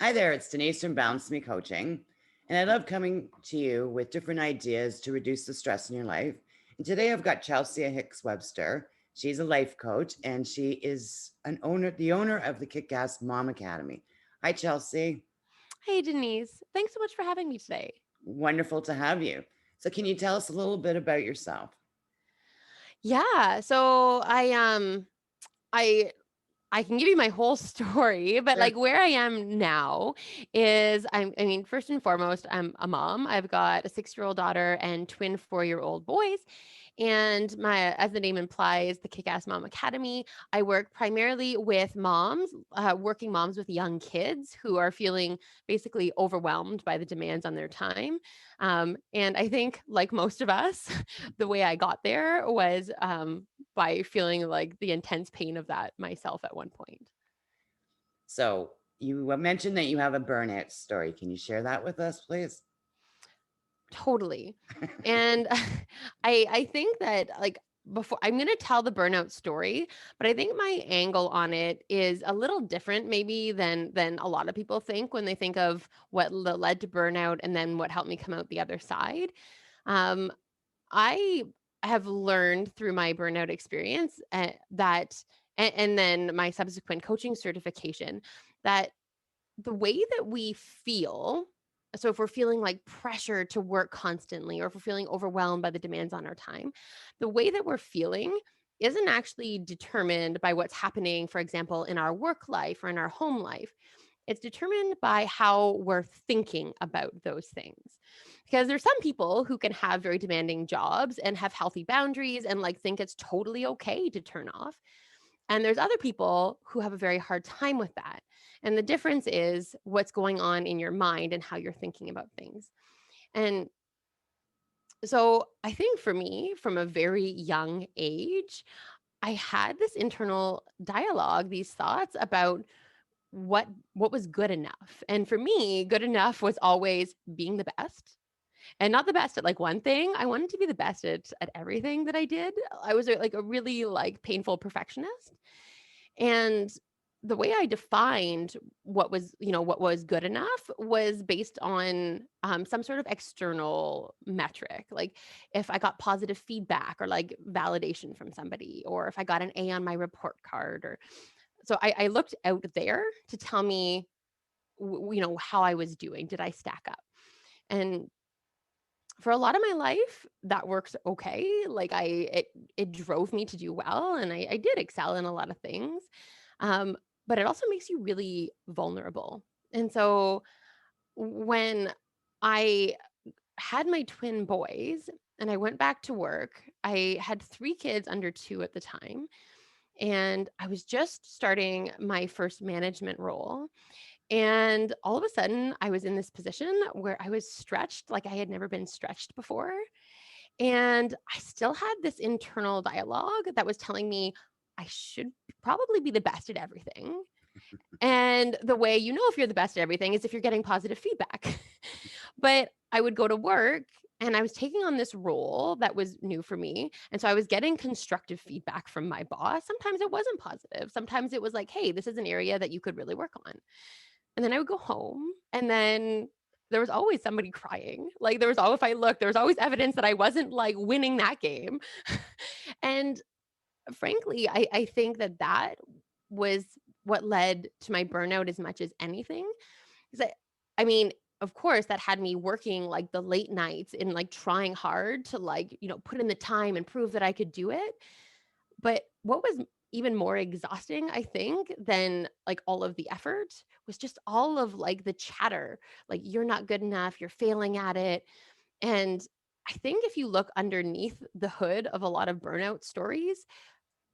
Hi there, it's Denise from Bounce Me Coaching, and I love coming to you with different ideas to reduce the stress in your life. And today I've got Chelsea Hicks-Webster. She's a life coach, and she is the owner of the Kick-Ass Mom Academy. Hi, Chelsea. Hey, Denise. Thanks so much for having me today. Wonderful to have you. So, can you tell us a little bit about yourself? Yeah, so I I can give you my whole story, but Sure. like where I am now is I mean, first and foremost, I'm a mom. I've got a 6-year-old daughter and twin 4-year-old boys. And my, as the name implies, the Kick-Ass Mom Academy, I work primarily with moms, working moms with young kids who are feeling basically overwhelmed by the demands on their time. And I think, like most of us, the way I got there was by feeling like the intense pain of that myself at one point. So, you mentioned that you have a burnout story. Can you share that with us, please? Totally. And I think that like before I'm going to tell the burnout story, but I think my angle on it is a little different maybe than a lot of people think when they think of what led to burnout and then what helped me come out the other side. Um I have learned through my burnout experience and then my subsequent coaching certification that the way that we feel, so if we're feeling like pressure to work constantly or if we're feeling overwhelmed by the demands on our time, the way that we're feeling isn't actually determined by what's happening, for example, in our work life or in our home life. It's determined by how we're thinking about those things. Because there's some people who can have very demanding jobs and have healthy boundaries and like think it's totally okay to turn off. And there's other people who have a very hard time with that. And the difference is what's going on in your mind and how you're thinking about things. And so I think for me, from a very young age, I had this internal dialogue, these thoughts about what what was good enough. And for me, good enough was always being the best. And not the best at like one thing. I wanted to be the best at everything that I did. I was like a really like painful perfectionist. And the way I defined what was good enough was based on some sort of external metric. Like if I got positive feedback or like validation from somebody, or if I got an A on my report card, or so I looked out there to tell me, how I was doing. Did I stack up? And for a lot of my life, that works okay. Like it drove me to do well, and I did excel in a lot of things. Um, but it also makes you really vulnerable. And so when I had my twin boys and I went back to work, I had 3 kids under 2 at the time. And I was just starting my first management role. And all of a sudden, I was in this position where I was stretched like I had never been stretched before. And I still had this internal dialogue that was telling me I should probably be the best at everything. And the way you know if you're the best at everything is if you're getting positive feedback. But I would go to work and I was taking on this role that was new for me. And so I was getting constructive feedback from my boss. Sometimes it wasn't positive. Sometimes it was like, hey, this is an area that you could really work on. And then I would go home and then there was always somebody crying. Like there was always, if I looked, there was always evidence that I wasn't like winning that game. And frankly, I think that that was what led to my burnout as much as anything. Because I mean, of course, that had me working like the late nights and like trying hard to like, put in the time and prove that I could do it. But what was even more exhausting, I think, than like all of the effort was just all of like the chatter. Like, you're not good enough, you're failing at it. And I think if you look underneath the hood of a lot of burnout stories,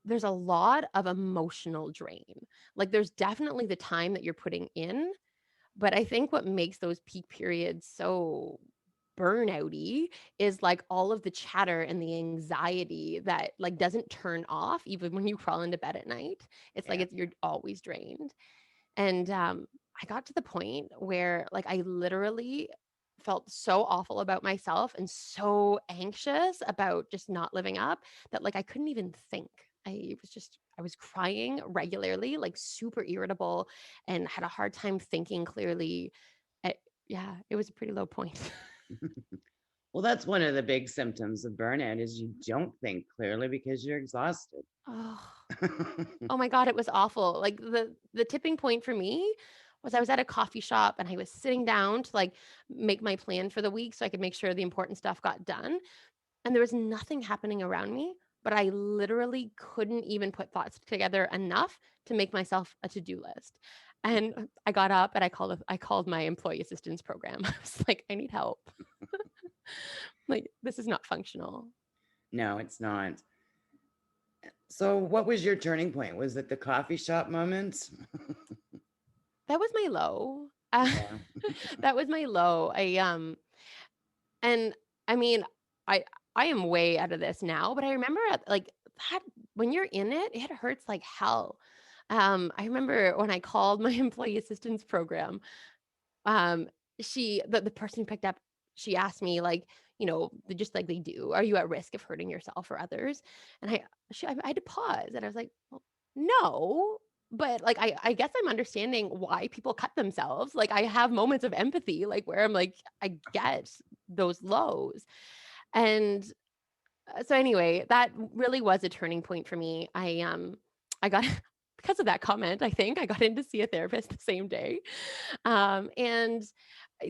there's a lot of emotional drain. Like, there's definitely the time that you're putting in, but I think what makes those peak periods so burnouty is like all of the chatter and the anxiety that like doesn't turn off even when you crawl into bed at night. It's like Yeah. you're always drained. And I got to the point where like I literally felt so awful about myself and so anxious about just not living up that like I couldn't even think. I was crying regularly, like super irritable, and had a hard time thinking clearly. I, yeah, it was a pretty low point. Well, that's one of the big symptoms of burnout is you don't think clearly because you're exhausted. Oh. Oh my god, it was awful. Like, the tipping point for me was I was at a coffee shop and I was sitting down to, like, make my plan for the week so I could make sure the important stuff got done, and there was nothing happening around me, but I literally couldn't even put thoughts together enough to make myself a to-do list. And I got up and I called my employee assistance program. I was like, "I need help. Like, this is not functional." No, it's not. So, what was your turning point? Was it the coffee shop moment? That was my low. Yeah. That was my low. And I mean, I I am way out of this now, but I remember at, like, that when you're in it, it hurts like hell. I remember when I called my employee assistance program, um, the person who picked up, she asked me, like, just like they do, "Are you at risk of hurting yourself or others?" And I had to pause, and I was like, "Well, no." But, like, I guess I'm understanding why people cut themselves. Like, I have moments of empathy, like, where I'm like, I get those lows. And, so anyway, that really was a turning point for me. I got because of that comment, I think I got in to see a therapist the same day. And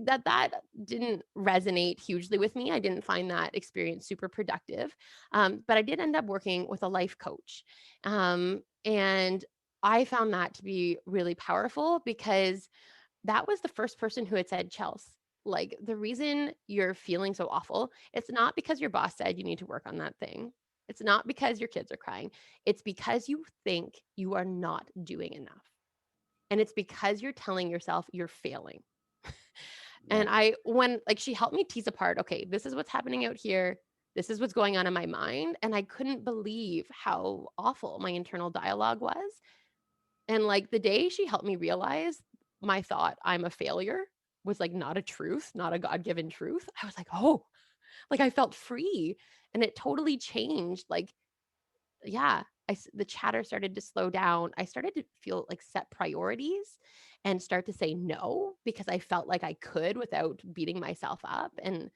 that didn't resonate hugely with me. I didn't find that experience super productive. But I did end up working with a life coach. And I found that to be really powerful because that was the first person who had said, "Chels, like, the reason you're feeling so awful, it's not because your boss said you need to work on that thing. It's not because your kids are crying. It's because you think you are not doing enough. And it's because you're telling yourself you're failing." Yeah. And when, like, she helped me tease apart, okay, this is what's happening out here. This is what's going on in my mind. And I couldn't believe how awful my internal dialogue was. And, like, the day she helped me realize my thought, "I'm a failure," was, like, not a truth, not a God-given truth, I was like, "Oh," like, I felt free, and it totally changed, like, yeah, the chatter started to slow down. I started to feel like set priorities and start to say no because I felt like I could without beating myself up. And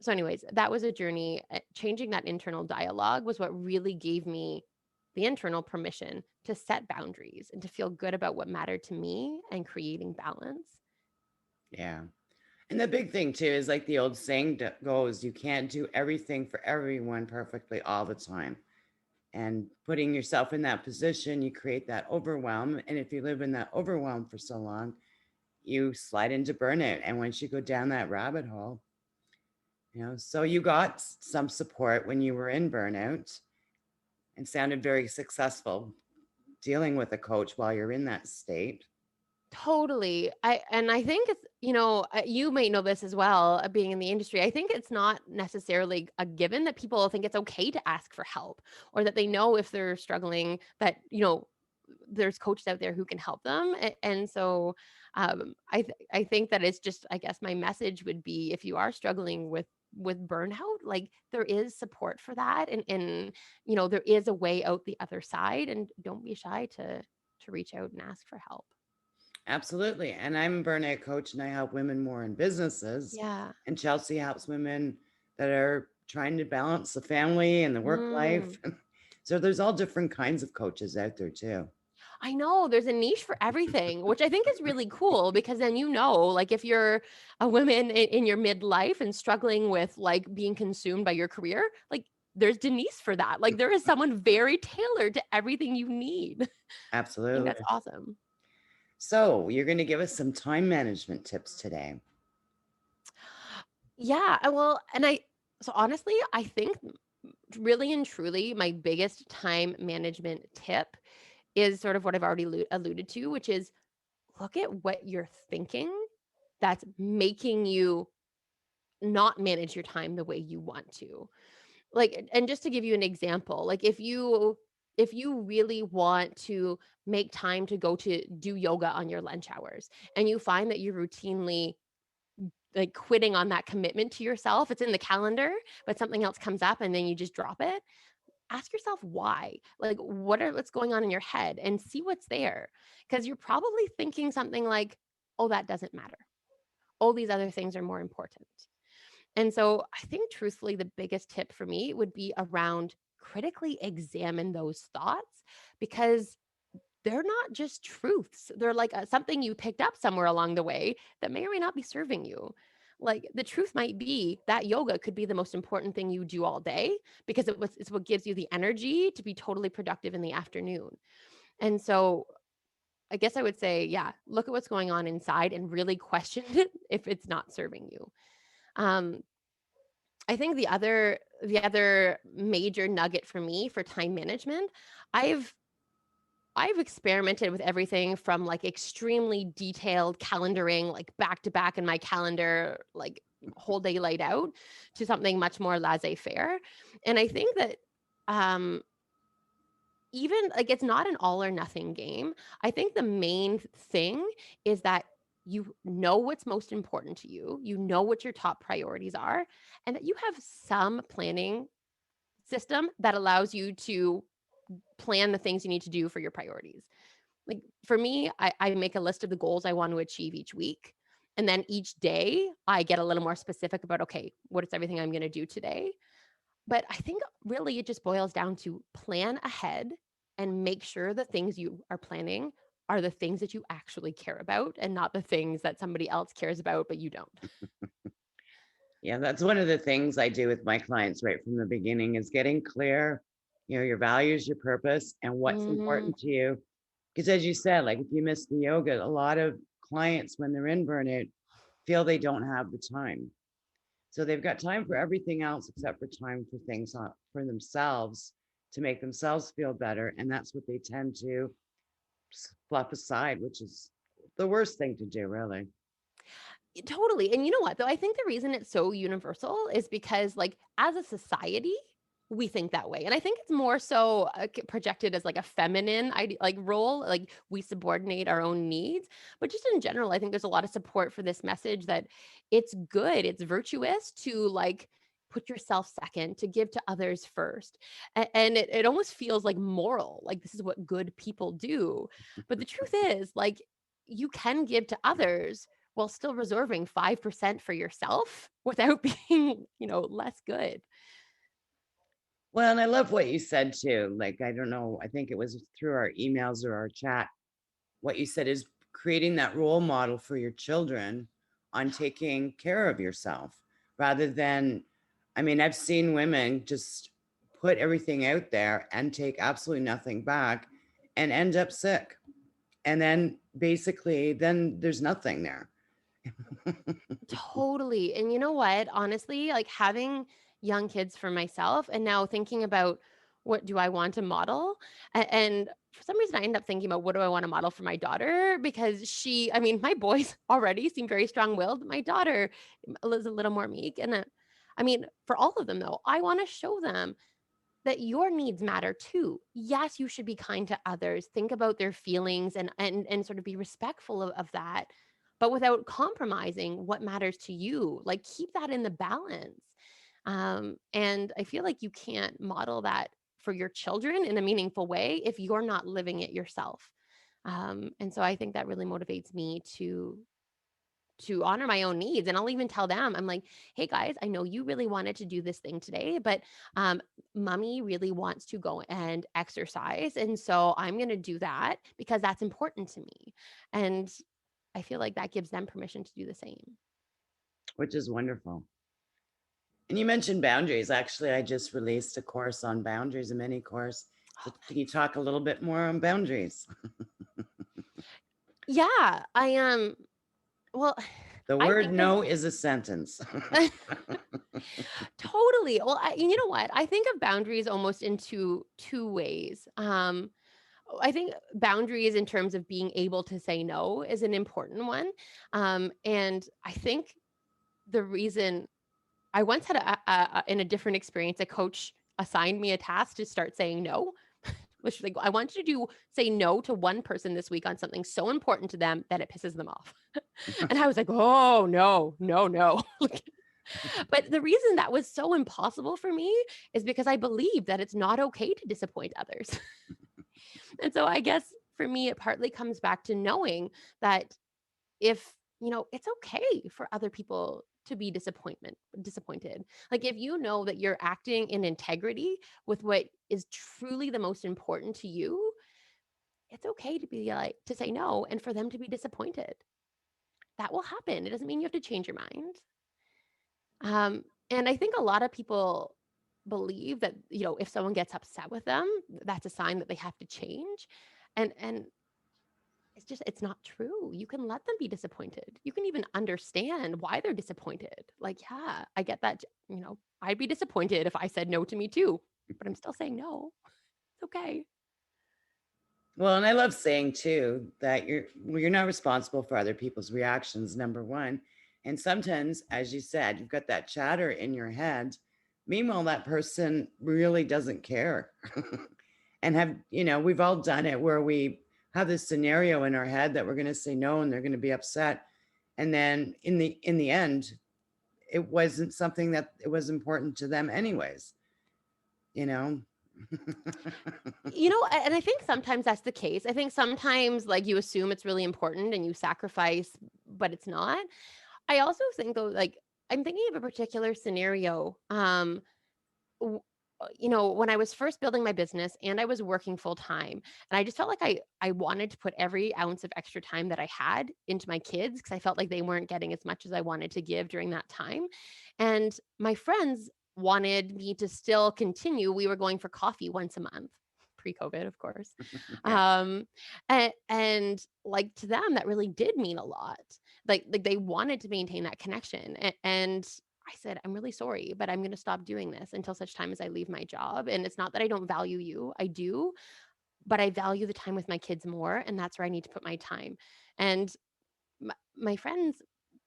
so, anyways, that was a journey. Changing that internal dialogue was what really gave me the internal permission to set boundaries and to feel good about what mattered to me and creating balance. Yeah. And the big thing too is like the old saying goes, you can't do everything for everyone perfectly all the time. And putting yourself in that position, you create that overwhelm. And if you live in that overwhelm for so long, you slide into burnout. And once you go down that rabbit hole, so you got some support when you were in burnout and sounded very successful dealing with a coach while you're in that state. Totally. I think it's, you may know this as well, being in the industry. I think it's not necessarily a given that people think it's okay to ask for help or that they know if they're struggling that, there's coaches out there who can help them. And so I think that it's just, I guess my message would be if you are struggling with burnout, like, there is support for that, and there is a way out the other side, and don't be shy to reach out and ask for help. Absolutely. And I'm a burnout coach and I help women more in businesses. Yeah. And Chelsea helps women that are trying to balance the family and the work life. Mm. So there's all different kinds of coaches out there too. I know there's a niche for everything, which I think is really cool because then, like, if you're a woman in your midlife and struggling with, like, being consumed by your career, like, there's Denise for that. Like, there is someone very tailored to everything you need. I think that's Absolutely. awesome. So you're going to give us some time management tips today. Yeah, well, so honestly, I think really and truly my biggest time management tip is sort of what I've already alluded to, which is look at what you're thinking that's making you not manage your time the way you want to. Like, and just to give you an example, like, if you really want to make time to go to do yoga on your lunch hours and you find that you're routinely, like, quitting on that commitment to yourself, it's in the calendar, but something else comes up and then you just drop it. ask yourself why. Like, what's going on in your head and see what's there. Because you're probably thinking something like, oh, that doesn't matter. Oh, these other things are more important. And so I think truthfully, the biggest tip for me would be around critically examine those thoughts because they're not just truths. They're like something you picked up somewhere along the way that may or may not be serving you. Like the truth might be that yoga could be the most important thing you do all day because it's what gives you the energy to be totally productive in the afternoon. And so I guess I would say, yeah, look at what's going on inside and really question it if it's not serving you. Um, I think the other major nugget for me for time management, I've I've experimented with everything from like extremely detailed calendaring, like back to back in my calendar, like whole day laid out, to something much more laissez-faire. And I think that um even like it's not an all or nothing game. I think the main thing is that you know what's most important to you, you know what your top priorities are, and that you have some planning system that allows you to plan the things you need to do for your priorities. Like for me, I make a list of the goals I want to achieve each week. And then each day I get a little more specific about, okay, what is everything I'm going to do today? But I think really it just boils down to plan ahead and make sure the things you are planning are the things that you actually care about and not the things that somebody else cares about, but you don't. Yeah, that's one of the things I do with my clients right from the beginning is getting clear, your values, your purpose, and what's Mhm. important to you. Because as you said, like if you miss the yoga, a lot of clients when they're in burnout feel they don't have the time. So they've got time for everything else except for time for things for themselves to make themselves feel better. And that's what they tend to fluff aside, which is the worst thing to do, really. Totally. And you know what, though? I think the reason it's so universal is because, like, as a society, we think that way. And I think it's more so projected as like a feminine like role, like we subordinate our own needs. But just in general, I think there's a lot of support for this message that it's good, it's virtuous to like put yourself second, to give to others first. And it almost feels like moral, like this is what good people do. But the truth is, like, you can give to others while still reserving 5% for yourself without being, less good. Well, and I love what you said too. Like, I don't know, I think it was through our emails or our chat. What you said is creating that role model for your children on taking care of yourself rather than, I mean, I've seen women just put everything out there and take absolutely nothing back and end up sick. And then basically, then there's nothing there. Totally. And you know what? Honestly, like having young kids for myself and now thinking about what do I want to model? And for some reason, I end up thinking about what do I want to model for my daughter because I mean, my boys already seem very strong willed. My daughter is a little more meek. And I mean, for all of them, though, I want to show them that your needs matter too. Yes, you should be kind to others. Think about their feelings and sort of be respectful of that, but without compromising what matters to you. Like keep that in the balance. And I feel like you can't model that for your children in a meaningful way if you're not living it yourself. And so I think that really motivates me to honor my own needs. And I'll even tell them, I'm like, hey guys, I know you really wanted to do this thing today, but mommy really wants to go and exercise. And so I'm going to do that because that's important to me. And I feel like that gives them permission to do the same. Which is wonderful. And you mentioned boundaries. Actually, I just released a course on boundaries, a mini course. So Oh, can you nice. talk a little bit more on boundaries? Yeah, I am. Well, The I word think of no is a sentence. totally. Well, you know what? I think of boundaries almost in two ways. I think boundaries in terms of being able to say no is an important one. And I think the reason I once had in a different experience, a coach assigned me a task to start saying no, which was like, I want you to say no to one person this week on something so important to them that it pisses them off. And I was like, oh, no, no, no. But the reason that was so impossible for me is because I believe that it's not okay to disappoint others. And so I guess for me, it partly comes back to knowing that if, it's okay for other people to be disappointed. Like if you know that you're acting in integrity with what is truly the most important to you, it's okay to be like to say no and for them to be disappointed. That will happen. It doesn't mean you have to change your mind. And I think a lot of people believe that, if someone gets upset with them, that's a sign that they have to change. And it's not true. You can let them be disappointed. You can even understand why they're disappointed. Like, yeah, I get that, I'd be disappointed if I said no to me too, but I'm still saying no. It's okay. Well, and I love saying too that you're not responsible for other people's reactions, number one. And sometimes, as you said, you've got that chatter in your head. Meanwhile, that person really doesn't care. And we've all done it where we have this scenario in our head that we're going to say no and they're going to be upset. And then in the end, it wasn't something that it was important to them anyways, you know? And I think sometimes that's the case. I think sometimes like you assume it's really important and you sacrifice, but it's not. I also think though, like I'm thinking of a particular scenario. w- when I was first building my business and I was working full time, and I just felt like I wanted to put every ounce of extra time that I had into my kids because I felt like they weren't getting as much as I wanted to give during that time. And my friends wanted me to still continue. We were going for coffee once a month. Pre-COVID, of course. Yeah. And like to them, that really did mean a lot. Like they wanted to maintain that connection. And I said, I'm really sorry, but I'm going to stop doing this until such time as I leave my job. And it's not that I don't value you, I do, but I value the time with my kids more. And that's where I need to put my time. And my friends,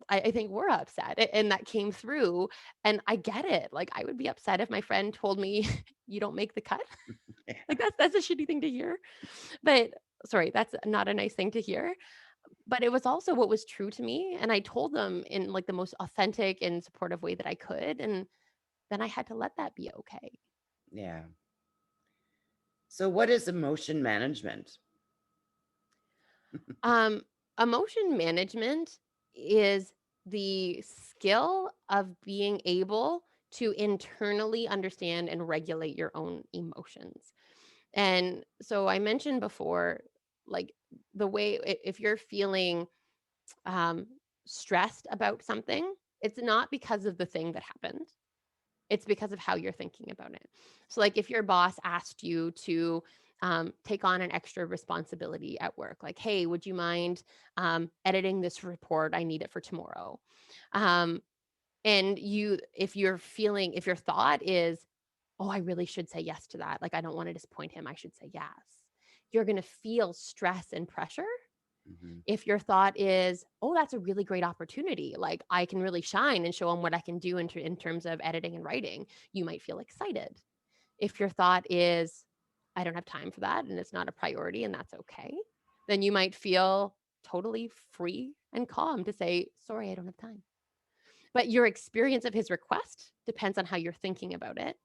I think were upset and that came through. And I get it. Like I would be upset if my friend told me, you don't make the cut. Like that's a shitty thing to hear. But sorry, that's not a nice thing to hear. But it was also what was true to me. And I told them in like the most authentic and supportive way that I could. And then I had to let that be okay. Yeah. So, what is emotion management? Um, Emotion management is the skill of being able to internally understand and regulate your own emotions. And so I mentioned before, like the way if you're feeling um, stressed about something, it's not because of the thing that happened. It's because of how you're thinking about it. So, like, if your boss asked you to take on an extra responsibility at work, like, hey, would you mind editing this report? I need it for tomorrow. Um, and if your thought is, oh, I really should say yes to that. Like, I don't want to disappoint him. I should say yes. You're going to feel stress and pressure. Hmm. If your thought is, oh, that's a really great opportunity, like I can really shine and show them what I can do in terms of editing and writing, you might feel excited. If your thought is, I don't have time for that and it's not a priority and that's okay, then you might feel totally free and calm to say, sorry, I don't have time. But your experience of his request depends on how you're thinking about it.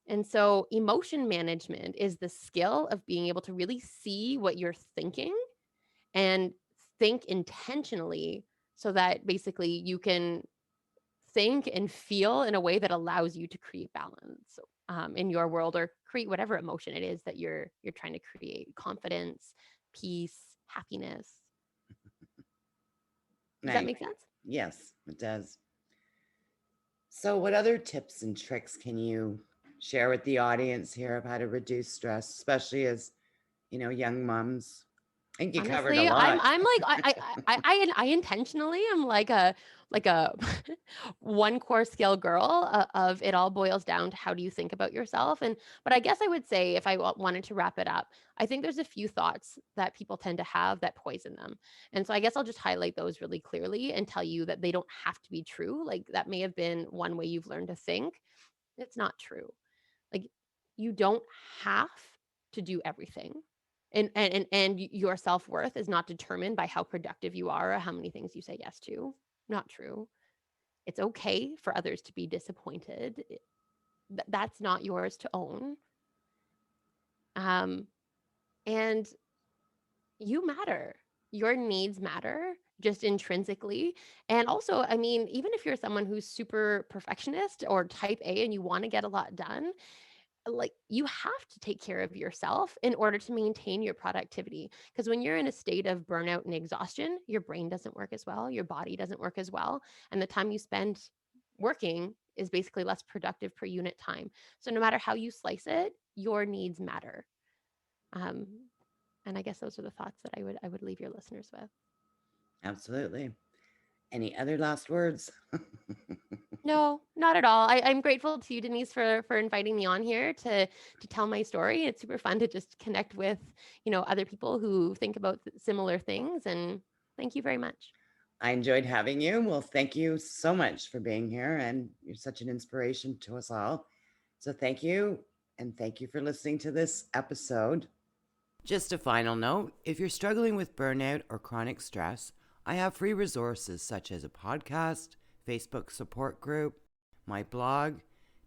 And so, emotion management is the skill of being able to really see what you're thinking and think intentionally so that basically you can think and feel in a way that allows you to create balance in your world or create whatever emotion it is that you're trying to create confidence, peace, happiness. Does that Nice. make sense? Yes, it does. So, what other tips and tricks can you share with the audience here of how to reduce stress, especially as, young moms? I think you covered a Honestly, I'm lot. I'm like I intentionally am like a one core skill girl of it all boils down to how do you think about yourself. And but I guess I would say if I wanted to wrap it up, I think there's a few thoughts that people tend to have that poison them. And so I guess I'll just highlight those really clearly and tell you that they don't have to be true. Like that may have been one way you've learned to think. It's not true. Like you don't have to do everything. And your self-worth is not determined by how productive you are or how many things you say yes to. Not true. It's okay for others to be disappointed. That's not yours to own. Um, and you matter. Your needs matter just intrinsically. And also, I mean, even if you're someone who's super perfectionist or type A and you want to get a lot done, like you have to take care of yourself in order to maintain your productivity. Because when you're in a state of burnout and exhaustion, your brain doesn't work as well, your body doesn't work as well. And the time you spend working is basically less productive per unit time. So no matter how you slice it, your needs matter. Um, and I guess those are the thoughts that I would leave your listeners with. Absolutely. Any other last words? No, not at all. I'm grateful to you, Denise, for inviting me on here to tell my story. It's super fun to just connect with, other people who think about similar things. And thank you very much. I enjoyed having you. Well, thank you so much for being here, and you're such an inspiration to us all. So, thank you, and thank you for listening to this episode. Just a final note, if you're struggling with burnout or chronic stress, I have free resources such as a podcast, Facebook support group, my blog.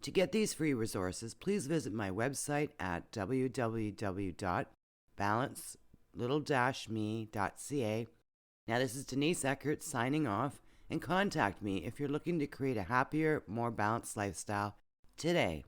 To get these free resources, please visit my website at www.balance-me.ca. Now, this is Denise Eckert signing off, and contact me if you're looking to create a happier, more balanced lifestyle today.